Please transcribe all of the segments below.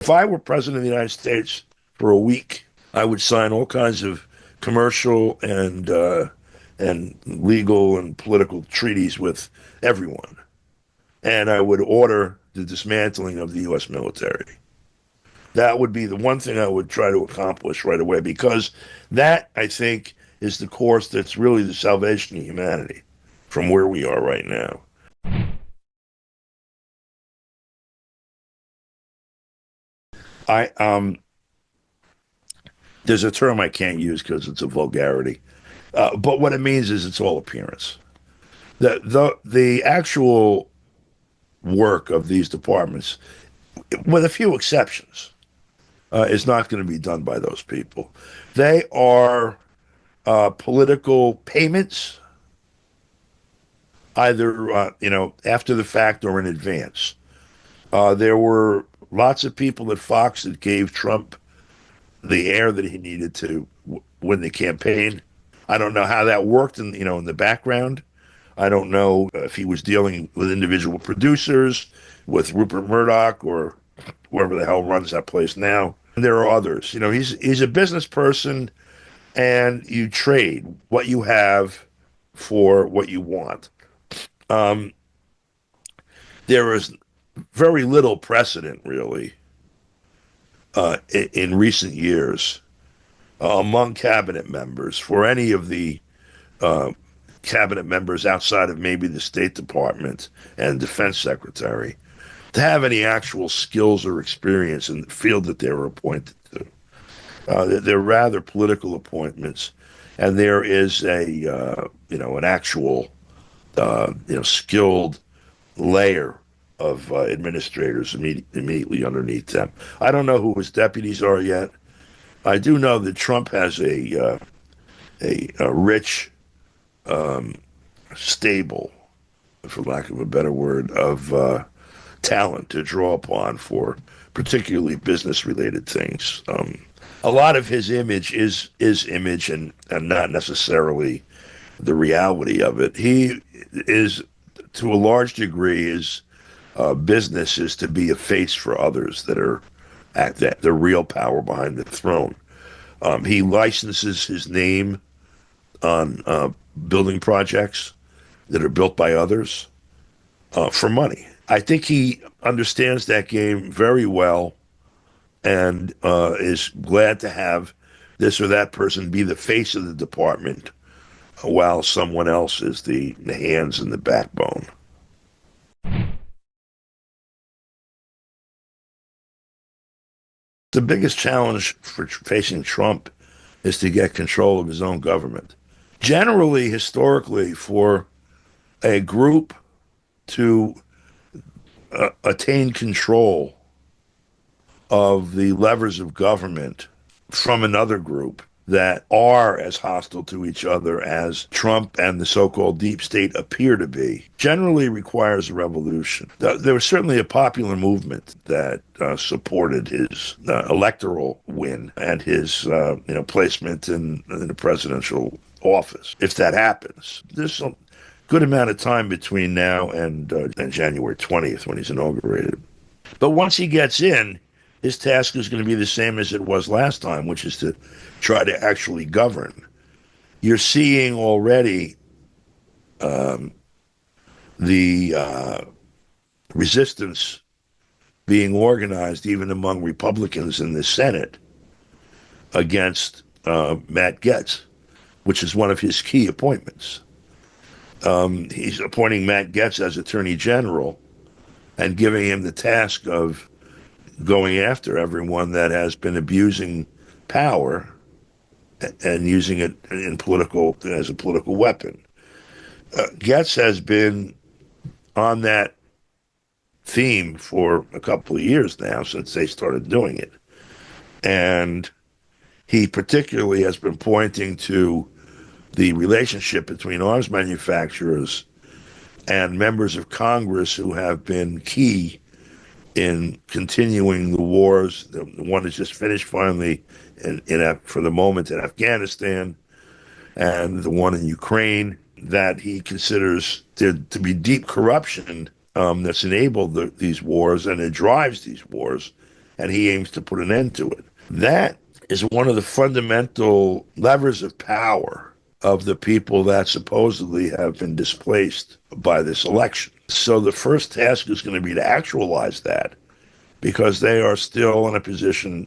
If I were president of the United States for a week, I would sign all kinds of commercial and legal and political treaties with everyone, and I would order the dismantling of the U.S. military. That would be the one thing I would try to accomplish right away, because that, I think, is the course that's really the salvation of humanity from where we are right now. There's a term I can't use because it's a vulgarity, but what it means is it's all appearance. The actual work of these departments, with a few exceptions, is not going to be done by those people. They are political payments, either after the fact or in advance. There were lots of people at Fox that gave Trump the air that he needed to win the campaign. I don't know how that worked in the background. I don't know if he was dealing with individual producers, with Rupert Murdoch or whoever the hell runs that place now. And there are others. He's a business person, and you trade what you have for what you want. There is very little precedent, really, in recent years among cabinet members for any of the cabinet members outside of maybe the State Department and Defense Secretary to have any actual skills or experience in the field that they were appointed to. They're rather political appointments, and there is an actual skilled layer of administrators immediately underneath them. I don't know who his deputies are yet. I do know that Trump has a rich stable, for lack of a better word, of talent to draw upon for particularly business-related things. A lot of his image is image and not necessarily the reality of it. He is, to a large degree, his business is to be a face for others that are at the real power behind the throne. He licenses his name on building projects that are built by others for money. I think he understands that game very well and is glad to have this or that person be the face of the department while someone else is the hands and the backbone. The biggest challenge for facing Trump is to get control of his own government. Generally, historically, for a group to attain control of the levers of government from another group that are as hostile to each other as Trump and the so-called deep state appear to be, generally requires a revolution. There was certainly a popular movement that supported his electoral win and his placement in the presidential office. If that happens, there's a good amount of time between now and January 20th when he's inaugurated. But once he gets in, his task is going to be the same as it was last time, which is to try to actually govern. You're seeing already the resistance being organized even among Republicans in the Senate against Matt Gaetz, which is one of his key appointments. He's appointing Matt Gaetz as Attorney General and giving him the task of going after everyone that has been abusing power and using it as a political weapon. Gaetz has been on that theme for a couple of years now since they started doing it. And he particularly has been pointing to the relationship between arms manufacturers and members of Congress who have been key in continuing the wars. The one that's just finished finally for the moment in Afghanistan, and the one in Ukraine, that he considers there to be deep corruption that's enabled these wars, and it drives these wars and he aims to put an end to it. That is one of the fundamental levers of power of the people that supposedly have been displaced by this election. So the first task is going to be to actualize that, because they are still in a position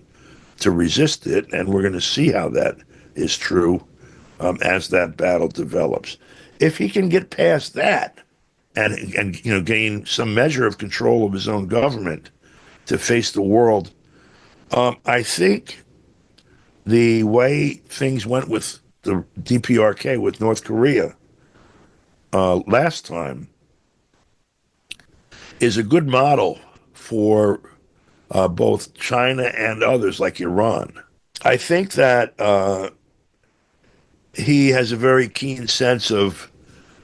to resist it, and we're going to see how that is true as that battle develops. If he can get past that and gain some measure of control of his own government to face the world, I think the way things went with the DPRK with North Korea last time is a good model for both China and others like Iran. I think that he has a very keen sense of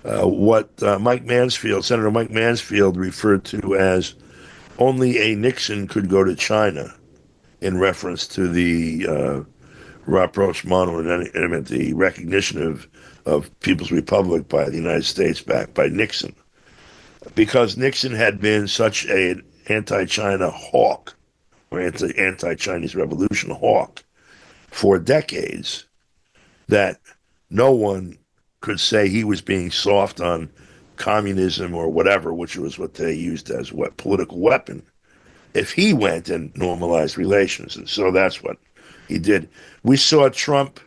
what Senator Mike Mansfield referred to as only a Nixon could go to China, in reference to the rapprochement, the recognition of People's Republic by the United States backed by Nixon. Because Nixon had been such an anti-China hawk, or anti-Chinese revolution hawk, for decades, that no one could say he was being soft on communism or whatever, which was what they used as political weapon, if he went and normalized relations. And so that's what he did. We saw Trump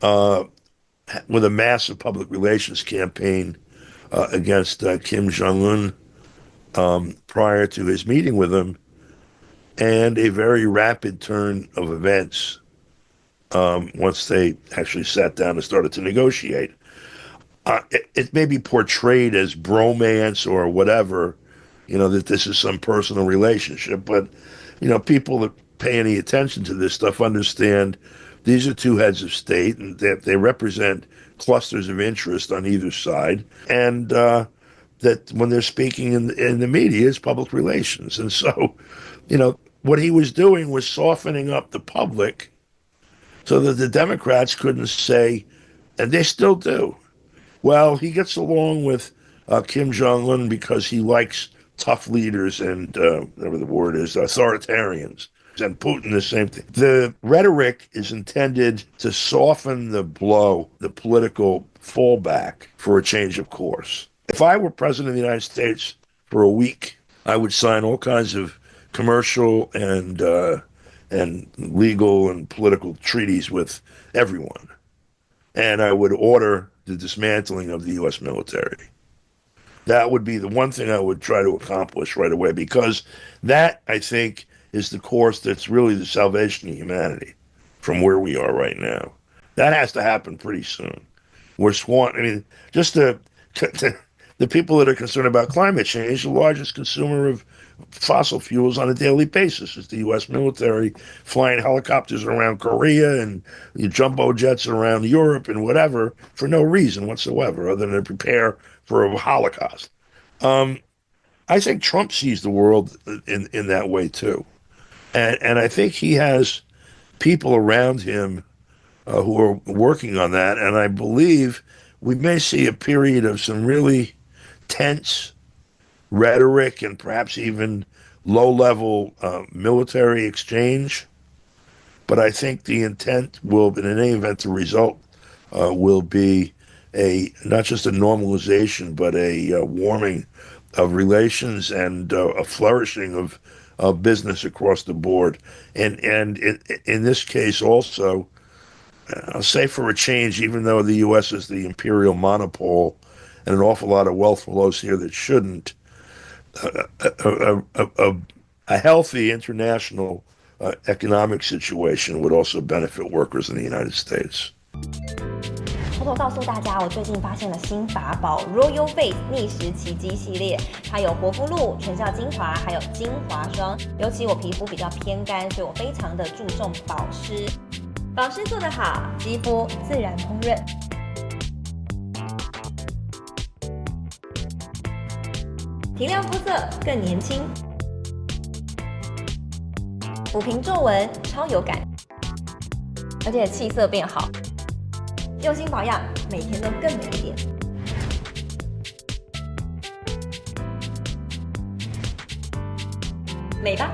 with a massive public relations campaign against Kim Jong-un prior to his meeting with him, and a very rapid turn of events once they actually sat down and started to negotiate. It may be portrayed as bromance or whatever, that this is some personal relationship, but, people that pay any attention to this stuff understand these are two heads of state, and they represent clusters of interest on either side, and that when they're speaking in the media is public relations. And so, what he was doing was softening up the public so that the Democrats couldn't say, and they still do, well, he gets along with Kim Jong-un because he likes tough leaders and, whatever the word is, authoritarians. And Putin, the same thing. The rhetoric is intended to soften the blow, the political fallback for a change of course. If I were president of the United States for a week, I would sign all kinds of commercial and legal and political treaties with everyone. And I would order the dismantling of the U.S. military. That would be the one thing I would try to accomplish right away, because that, I think, is the course that's really the salvation of humanity from where we are right now. That has to happen pretty soon. Just the people that are concerned about climate change, the largest consumer of fossil fuels on a daily basis is the U.S. military, flying helicopters around Korea and jumbo jets around Europe and whatever for no reason whatsoever other than to prepare for a Holocaust. I think Trump sees the world in that way too. And I think he has people around him who are working on that. And I believe we may see a period of some really tense rhetoric and perhaps even low-level military exchange. But I think the intent will, in any event, the result will be not just a normalization, but a warming of relations and a flourishing of business across the board. And in this case also, I'll say for a change, even though the U.S. is the imperial monopole and an awful lot of wealth flows here that shouldn't, a healthy international economic situation would also benefit workers in the United States. 偷偷告诉大家，我最近发现了新法宝 Royal Face 逆时奇迹系列，它有活肤露、全效精华，还有精华霜。尤其我皮肤比较偏干，所以我非常的注重保湿。保湿做得好，肌肤自然烹润。提亮肤色更年轻，抚平皱纹超有感，而且气色变好。用心保养，每天都更美一点。美吧。